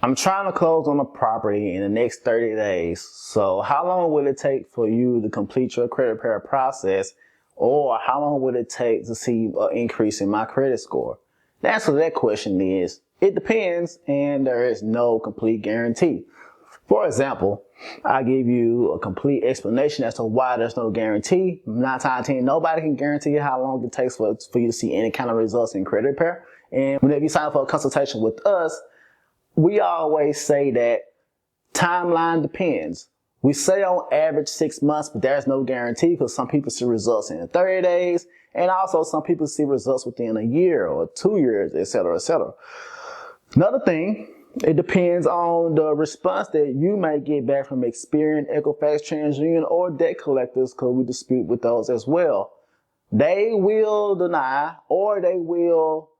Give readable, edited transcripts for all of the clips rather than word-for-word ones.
I'm trying to close on a property in the next 30 days. So how long will it take for you to complete your credit repair process? Or how long will it take to see an increase in my credit score? The answer to that question is, it depends, and there is no complete guarantee. For example, I give you a complete explanation as to why there's no guarantee. 9 times out of 10, nobody can guarantee how long it takes for you to see any kind of results in credit repair. And whenever you sign up for a consultation with us, we always say that timeline depends. We say on average 6 months, but there's no guarantee because some people see results in 30 days, and also some people see results within a year or 2 years, etc., etc. Another thing, it depends on the response that you may get back from experienced Equifax, TransUnion, or debt collectors, because we dispute with those as well. They will deny, or they will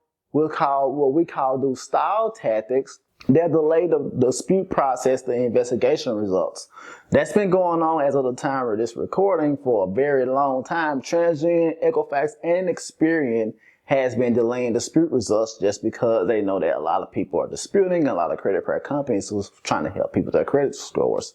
call what we call stall tactics. They'll delay the dispute process, the investigation results. That's been going on as of the time of this recording for a very long time. TransUnion, Equifax, and Experian has been delaying dispute results just because they know that a lot of people are disputing, a lot of credit repair companies who's trying to help people with their credit scores.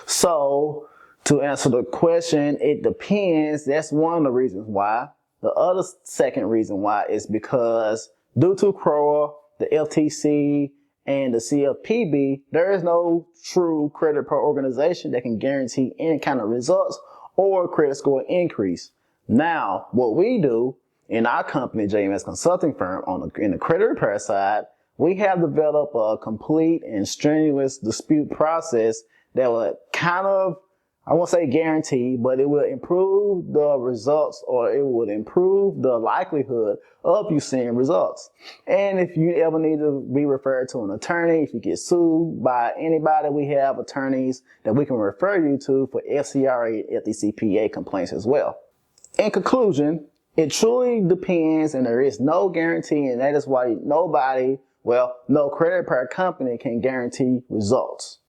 So to answer the question, it depends. That's one of the reasons why. The other second reason why is because due to CROA, the FTC, and the CFPB, there is no true credit repair organization that can guarantee any kind of results or credit score increase. Now, what we do in our company, JMS Consulting Firm, in the credit repair side, we have developed a complete and strenuous dispute process that will kind of, I won't say guarantee, but it will improve the results, or it would improve the likelihood of you seeing results. And if you ever need to be referred to an attorney, if you get sued by anybody, we have attorneys that we can refer you to for FCRA, FDCPA complaints as well. In conclusion, it truly depends, and there is no guarantee, and that is why no credit repair company can guarantee results.